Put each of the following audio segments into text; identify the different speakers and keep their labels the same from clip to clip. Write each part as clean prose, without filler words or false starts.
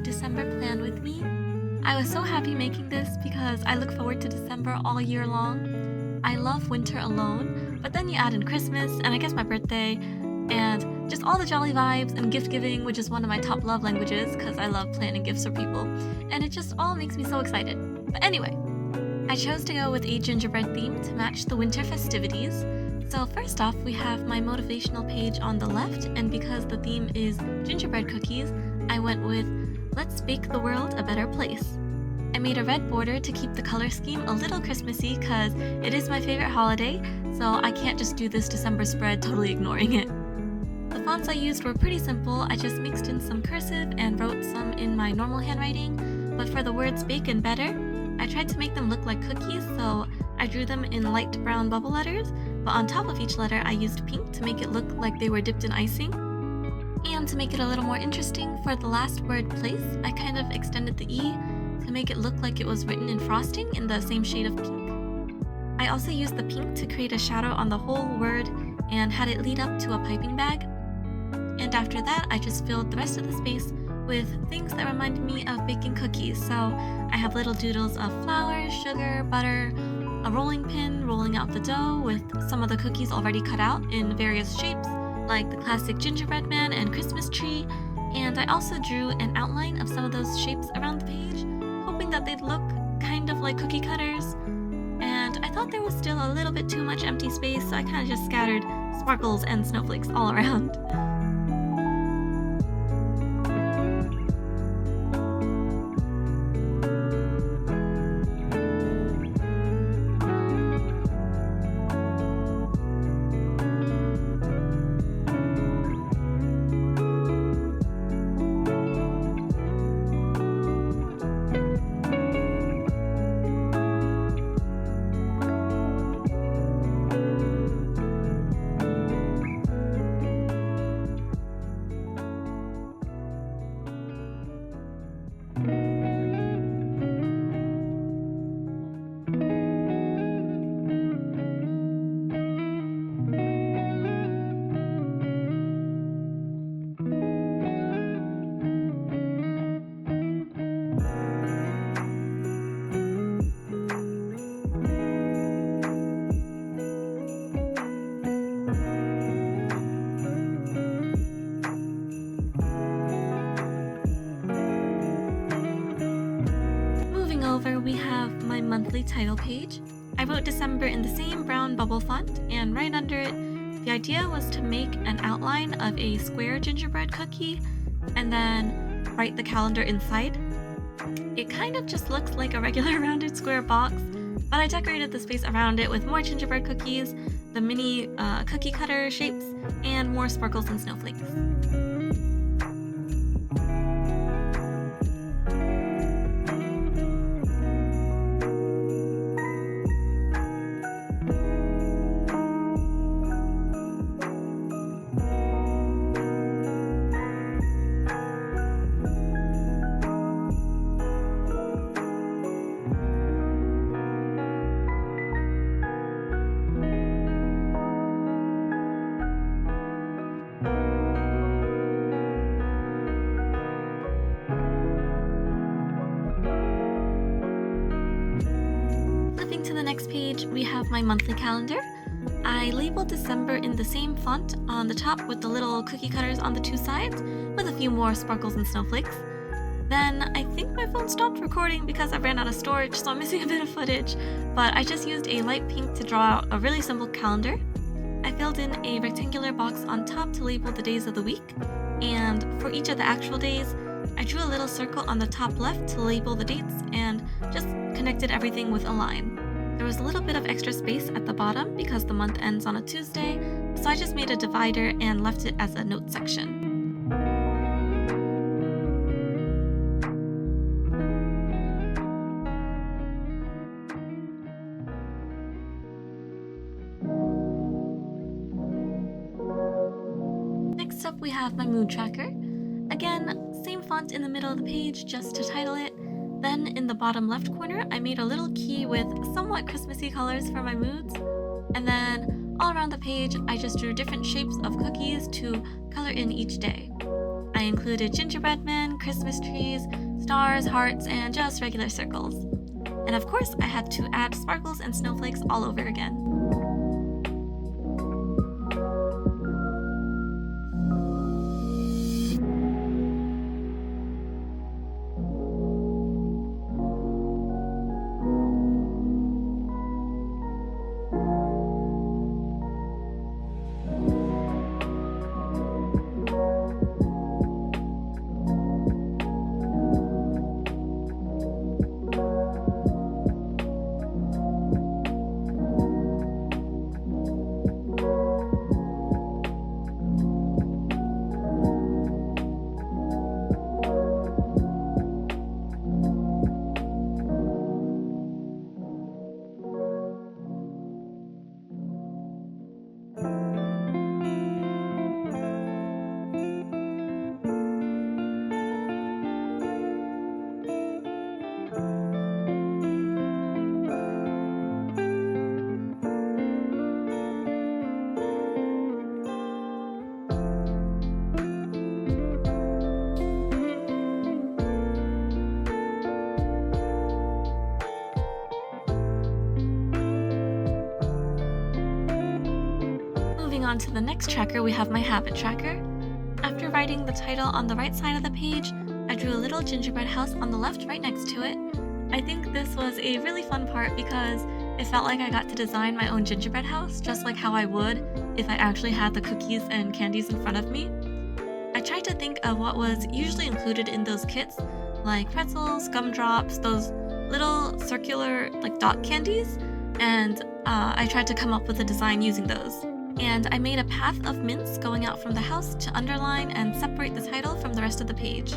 Speaker 1: December plan with me. I was so happy making this because I look forward to December all year long. I love winter alone, but then you add in Christmas and I guess my birthday and just all the jolly vibes and gift giving, which is one of my top love languages because I love planning gifts for people, and it just all makes me so excited. But anyway, I chose to go with a gingerbread theme to match the winter festivities. So first off, we have my motivational page on the left, and because the theme is gingerbread cookies, I went with Let's Bake the World a Better Place. I made a red border to keep the color scheme a little Christmassy because it is my favorite holiday, so I can't just do this December spread totally ignoring it. The fonts I used were pretty simple. I just mixed in some cursive and wrote some in my normal handwriting, but for the words bake and better, I tried to make them look like cookies, so I drew them in light brown bubble letters, but on top of each letter I used pink to make it look like they were dipped in icing. And to make it a little more interesting, for the last word place, I kind of extended the E to make it look like it was written in frosting in the same shade of pink. I also used the pink to create a shadow on the whole word and had it lead up to a piping bag. And after that, I just filled the rest of the space with things that reminded me of baking cookies. So I have little doodles of flour, sugar, butter, a rolling pin rolling out the dough with some of the cookies already cut out in various shapes, like the classic gingerbread man and Christmas tree, and I also drew an outline of some of those shapes around the page, hoping that they'd look kind of like cookie cutters. And I thought there was still a little bit too much empty space, so I kind of just scattered sparkles and snowflakes all around. Over, we have my monthly title page. I wrote December in the same brown bubble font, and right under it, the idea was to make an outline of a square gingerbread cookie and then write the calendar inside. It kind of just looks like a regular rounded square box, but I decorated the space around it with more gingerbread cookies, the mini cookie cutter shapes, and more sparkles and snowflakes. Flipping to the next page, we have my monthly calendar. I labeled December in the same font on the top with the little cookie cutters on the two sides, with a few more sparkles and snowflakes. Then I think my phone stopped recording because I ran out of storage, so I'm missing a bit of footage, but I just used a light pink to draw out a really simple calendar. I filled in a rectangular box on top to label the days of the week, and for each of the actual days, I drew a little circle on the top left to label the dates and just connected everything with a line. There was a little bit of extra space at the bottom because the month ends on a Tuesday, so I just made a divider and left it as a note section. Next up, we have my mood tracker. Again, same font in the middle of the page just to title it. Then in the bottom left corner, I made a little key with somewhat Christmassy colors for my moods. And then all around the page, I just drew different shapes of cookies to color in each day. I included gingerbread men, Christmas trees, stars, hearts, and just regular circles. And of course, I had to add sparkles and snowflakes all over again. Moving on to the next tracker, we have my habit tracker. After writing the title on the right side of the page, I drew a little gingerbread house on the left right next to it. I think this was a really fun part because it felt like I got to design my own gingerbread house, just like how I would if I actually had the cookies and candies in front of me. I tried to think of what was usually included in those kits, like pretzels, gumdrops, those little circular dot candies, and I tried to come up with a design using those. And I made a path of mints going out from the house to underline and separate the title from the rest of the page.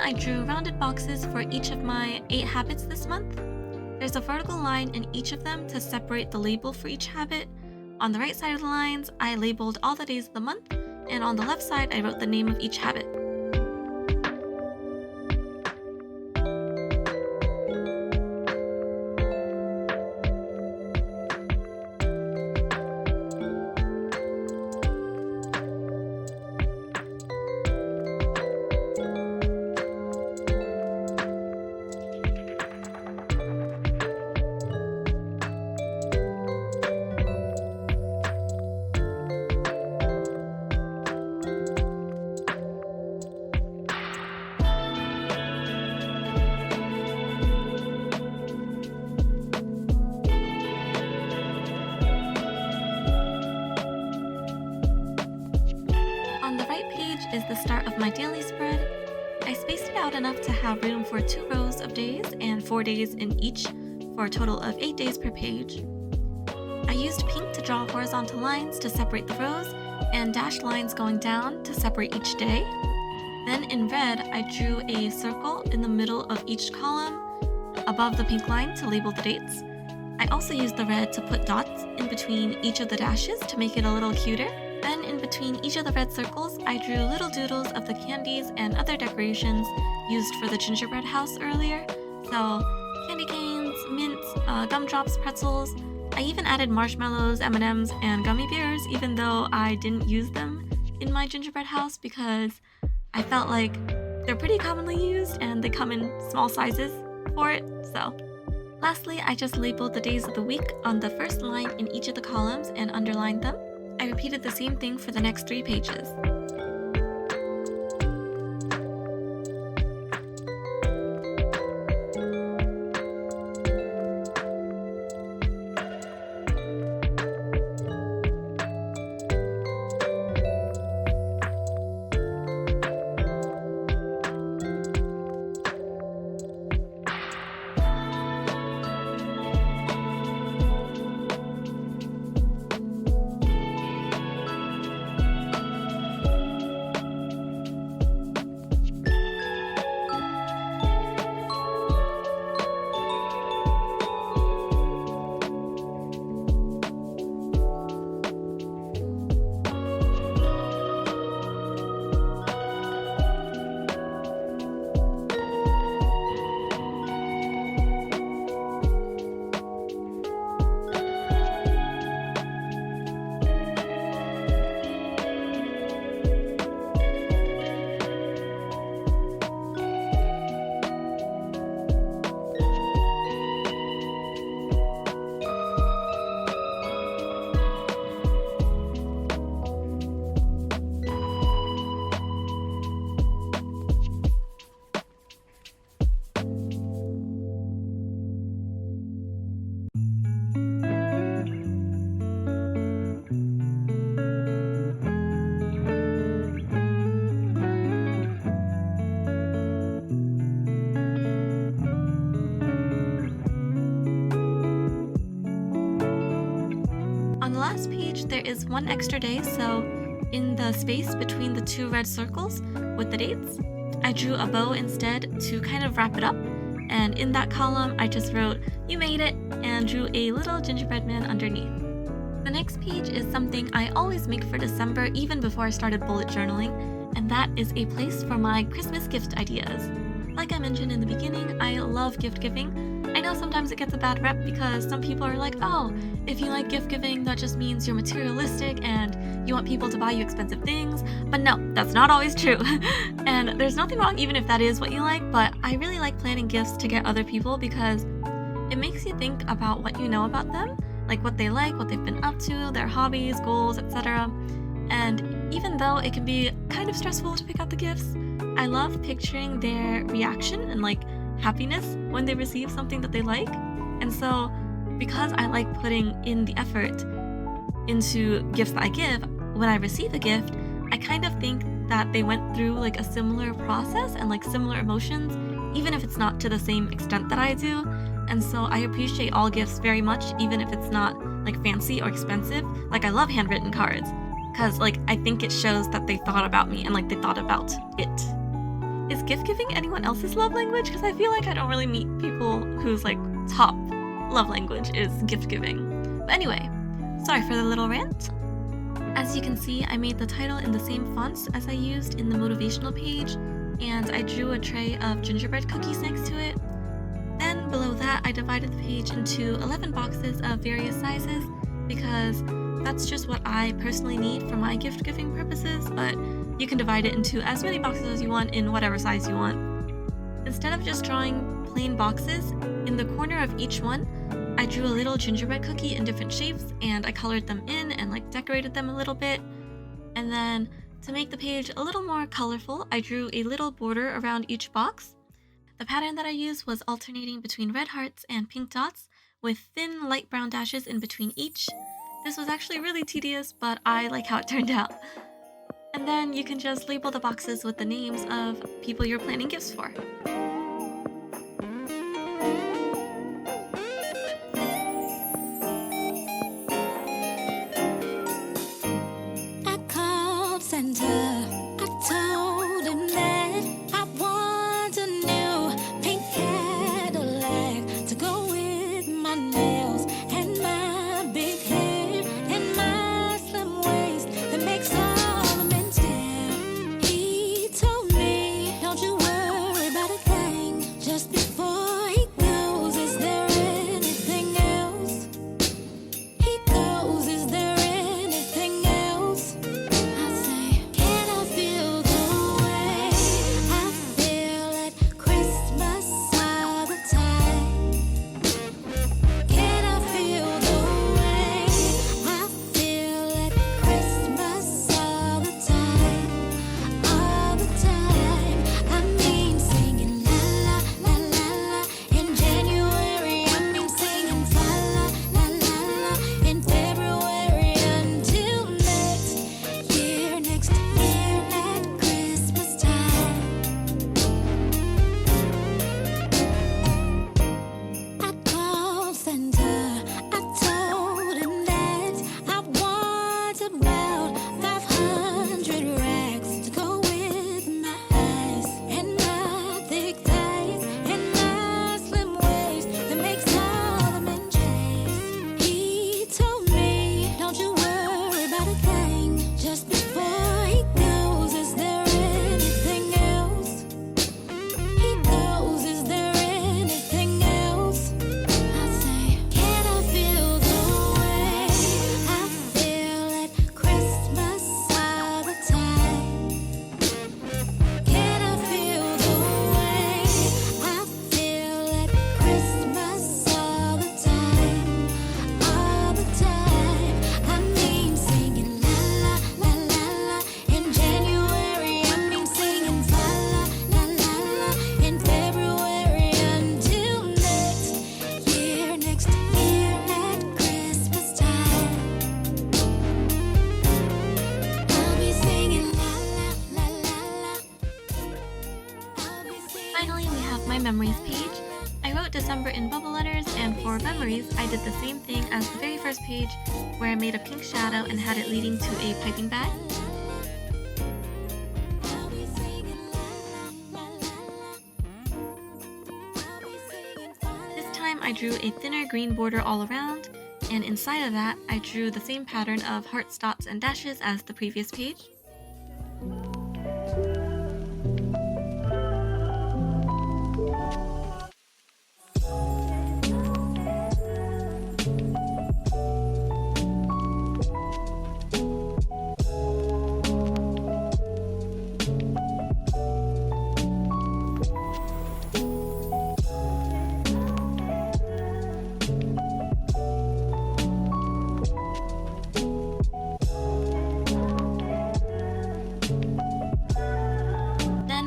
Speaker 1: I drew rounded boxes for each of my 8 habits this month. There's a vertical line in each of them to separate the label for each habit. On the right side of the lines, I labeled all the days of the month, and on the left side, I wrote the name of each habit. Is the start of my daily spread. I spaced it out enough to have room for 2 rows of days and 4 days in each for a total of 8 days per page. I used pink to draw horizontal lines to separate the rows and dashed lines going down to separate each day. Then in red, I drew a circle in the middle of each column above the pink line to label the dates. I also used the red to put dots in between each of the dashes to make it a little cuter. Then in between each of the red circles, I drew little doodles of the candies and other decorations used for the gingerbread house earlier. So candy canes, mints, gumdrops, pretzels. I even added marshmallows, M&Ms, and gummy bears, even though I didn't use them in my gingerbread house because I felt like they're pretty commonly used and they come in small sizes for it. So lastly, I just labeled the days of the week on the first line in each of the columns and underlined them. I repeated the same thing for the next 3 pages. On the last page, there is one extra day, so in the space between the 2 red circles with the dates, I drew a bow instead to kind of wrap it up. And in that column, I just wrote, "You made it," and drew a little gingerbread man underneath. The next page is something I always make for December even before I started bullet journaling, and that is a place for my Christmas gift ideas. Like I mentioned in the beginning, I love gift giving. I know sometimes it gets a bad rep because some people are like, oh, if you like gift giving, that just means you're materialistic and you want people to buy you expensive things. But no, that's not always true. And there's nothing wrong even if that is what you like, but I really like planning gifts to get other people because it makes you think about what you know about them, like what they like, what they've been up to, their hobbies, goals, etc. And even though it can be kind of stressful to pick out the gifts, I love picturing their reaction and like happiness when they receive something that they like. And so because I like putting in the effort into gifts that I give, when I receive a gift, I kind of think that they went through like a similar process and like similar emotions, even if it's not to the same extent that I do. And so I appreciate all gifts very much, even if it's not like fancy or expensive. Like I love handwritten cards because like I think it shows that they thought about me and like they thought about it. Is gift giving anyone else's love language? Because I feel like I don't really meet people whose like top love language is gift giving. But anyway, sorry for the little rant. As you can see, I made the title in the same fonts as I used in the motivational page, and I drew a tray of gingerbread cookies next to it. Then below that, I divided the page into 11 boxes of various sizes because that's just what I personally need for my gift giving purposes, but you can divide it into as many boxes as you want in whatever size you want. Instead of just drawing plain boxes, in the corner of each one, I drew a little gingerbread cookie in different shapes and I colored them in and like decorated them a little bit. And then to make the page a little more colorful, I drew a little border around each box. The pattern that I used was alternating between red hearts and pink dots with thin light brown dashes in between each. This was actually really tedious, but I like how it turned out. And then you can just label the boxes with the names of people you're planning gifts for.
Speaker 2: I called Santa. I told him that I want a new pink Cadillac to go with my nails and my big hair and my slim waist that makes all the men stare. He told me, don't you worry about a
Speaker 1: memories page. I wrote December in bubble letters, and for memories, I did the same thing as the very first page, where I made a pink shadow and had it leading to a piping bag. This time I drew a thinner green border all around, and inside of that, I drew the same pattern of hearts, dots, and dashes as the previous page.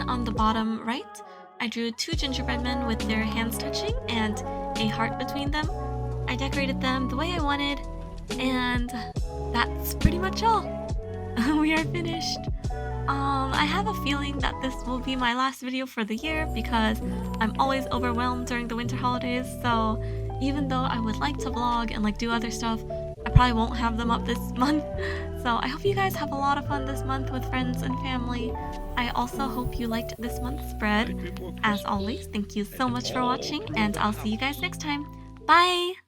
Speaker 1: On the bottom right, I drew two gingerbread men with their hands touching and a heart between them. I decorated them the way I wanted, and that's pretty much all. We are finished. I have a feeling that this will be my last video for the year because I'm always overwhelmed during the winter holidays, so even though I would like to vlog and do other stuff, I probably won't have them up this month. So I hope you guys have a lot of fun this month with friends and family. I also hope you liked this month's spread. As always, thank you so much for watching, and I'll see you guys next time. Bye!